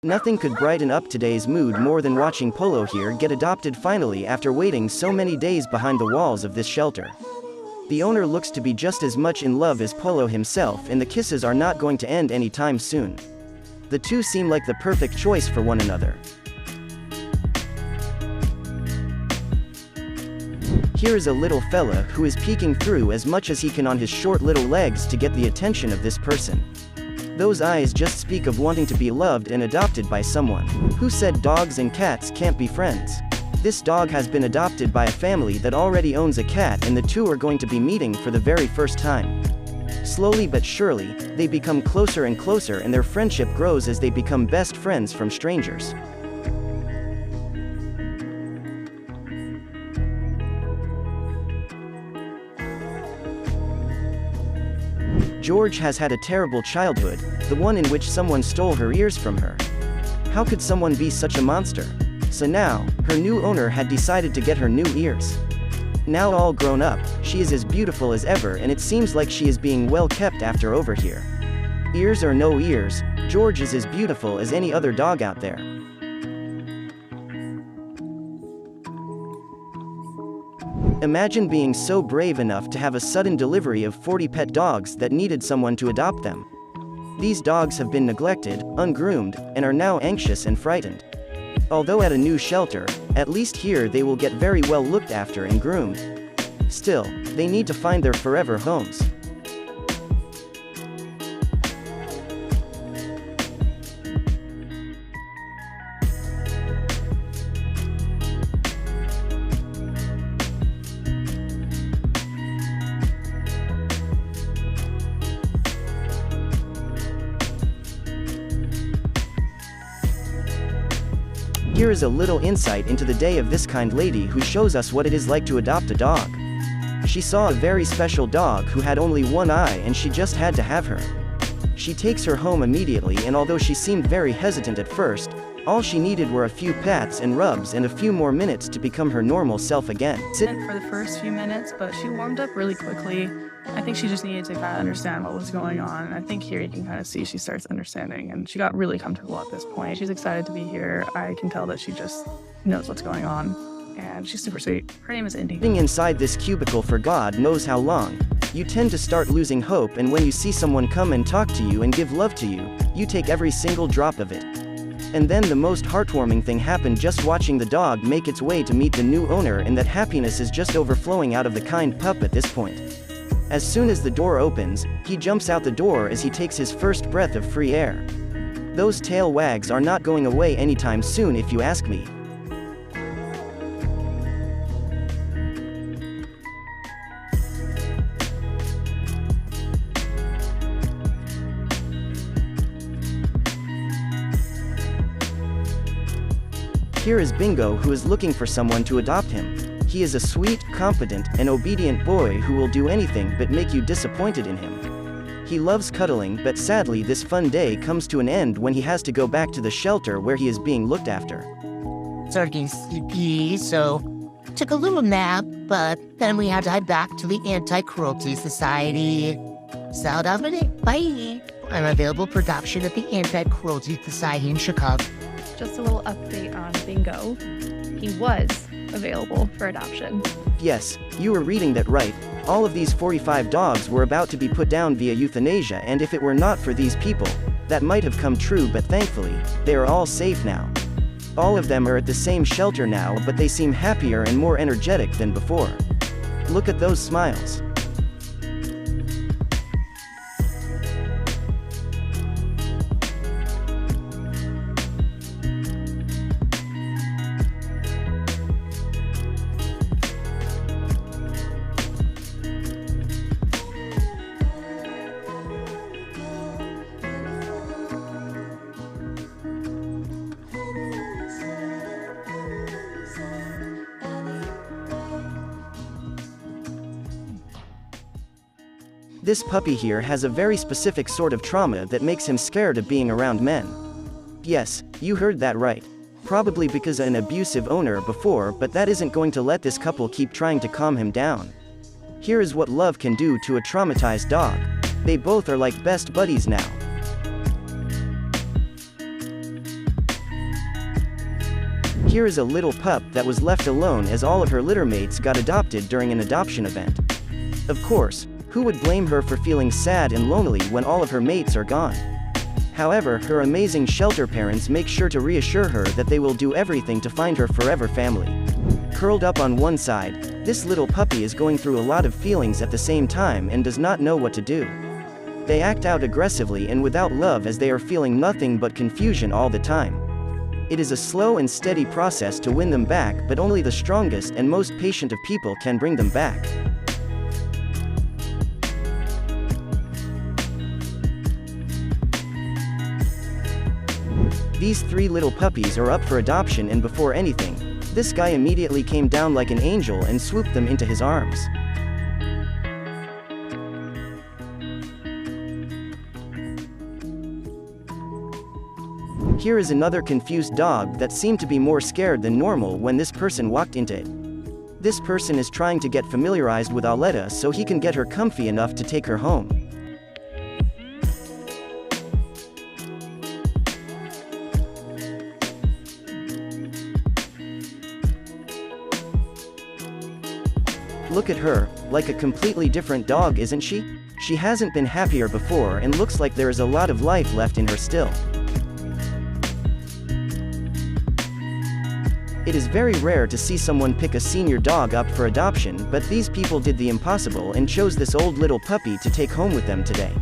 Nothing could brighten up today's mood more than watching Polo here get adopted finally after waiting so many days behind the walls of this shelter. The owner looks to be just as much in love as Polo himself, and the kisses are not going to end anytime soon. The two seem like the perfect choice for one another. Here is a little fella who is peeking through as much as he can on his short little legs to get the attention of this person. Those eyes just speak of wanting to be loved and adopted by someone. Who said dogs and cats can't be friends? This dog has been adopted by a family that already owns a cat, and the two are going to be meeting for the very first time. Slowly but surely, they become closer and closer, and their friendship grows as they become best friends from strangers. George has had a terrible childhood, the one in which someone stole her ears from her. How could someone be such a monster? So now, her new owner had decided to get her new ears. Now all grown up, she is as beautiful as ever, and it seems like she is being well kept after over here. Ears or no ears, George is as beautiful as any other dog out there. Imagine being so brave enough to have a sudden delivery of 40 pet dogs that needed someone to adopt them. These dogs have been neglected, ungroomed, and are now anxious and frightened. Although at a new shelter, at least here they will get very well looked after and groomed. Still, they need to find their forever homes. Here is a little insight into the day of this kind lady who shows us what it is like to adopt a dog. She saw a very special dog who had only one eye, and she just had to have her. She takes her home immediately, and although she seemed very hesitant at first, all she needed were a few pats and rubs and a few more minutes to become her normal self again. For the first few minutes, but she warmed up really quickly. I think she just needed to kind of understand what was going on. And I think here you can kind of see she starts understanding, and she got really comfortable at this point. She's excited to be here. I can tell that she just knows what's going on, and she's super sweet. Her name is Indy. Sitting inside this cubicle for God knows how long, you tend to start losing hope, and when you see someone come and talk to you and give love to you, you take every single drop of it. And then the most heartwarming thing happened, just watching the dog make its way to meet the new owner, and that happiness is just overflowing out of the kind pup at this point. As soon as the door opens, he jumps out the door as he takes his first breath of free air. Those tail wags are not going away anytime soon, if you ask me. Here is Bingo, who is looking for someone to adopt him. He is a sweet, competent, and obedient boy who will do anything but make you disappointed in him. He loves cuddling, but sadly this fun day comes to an end when he has to go back to the shelter where he is being looked after. Starting sleepy, so took a little nap, but then we had to head back to the Anti-Cruelty Society. So bye. I'm available for adoption at the Anti-Cruelty Society in Chicago. Just a little update on Bingo. He was available for adoption. Yes, you were reading that right. All of these 45 dogs were about to be put down via euthanasia, and if it were not for these people, that might have come true, but thankfully, they are all safe now. All of them are at the same shelter now, but they seem happier and more energetic than before. Look at those smiles. This puppy here has a very specific sort of trauma that makes him scared of being around men. Yes, you heard that right. Probably because of an abusive owner before, but that isn't going to let this couple keep trying to calm him down. Here is what love can do to a traumatized dog. They both are like best buddies now. Here is a little pup that was left alone as all of her litter mates got adopted during an adoption event. Of course, who would blame her for feeling sad and lonely when all of her mates are gone? However, her amazing shelter parents make sure to reassure her that they will do everything to find her forever family. Curled up on one side, this little puppy is going through a lot of feelings at the same time and does not know what to do. They act out aggressively and without love as they are feeling nothing but confusion all the time. It is a slow and steady process to win them back, but only the strongest and most patient of people can bring them back. These 3 little puppies are up for adoption, and before anything, this guy immediately came down like an angel and swooped them into his arms. Here is another confused dog that seemed to be more scared than normal when this person walked into it. This person is trying to get familiarized with Aletta so he can get her comfy enough to take her home. Look at her, like a completely different dog, isn't she? She hasn't been happier before and looks like there is a lot of life left in her still. It is very rare to see someone pick a senior dog up for adoption, but these people did the impossible and chose this old little puppy to take home with them today.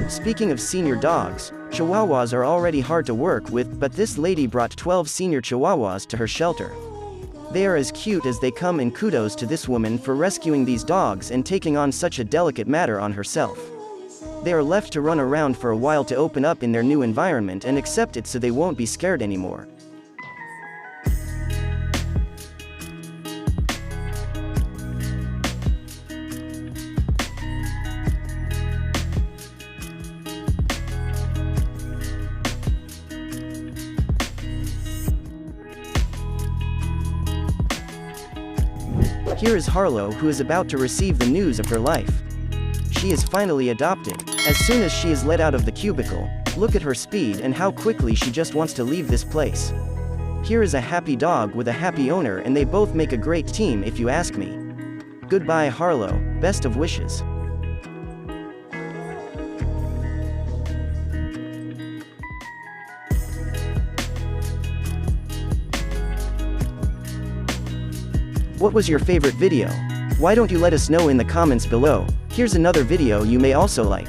Speaking of senior dogs, Chihuahuas are already hard to work with, but this lady brought 12 senior Chihuahuas to her shelter. They are as cute as they come, and kudos to this woman for rescuing these dogs and taking on such a delicate matter on herself. They are left to run around for a while to open up in their new environment and accept it so they won't be scared anymore. Here is Harlow, who is about to receive the news of her life. She is finally adopted. As soon as she is let out of the cubicle, look at her speed and how quickly she just wants to leave this place. Here is a happy dog with a happy owner, and they both make a great team if you ask me. Goodbye, Harlow, best of wishes. What was your favorite video? Why don't you let us know in the comments below? Here's another video you may also like.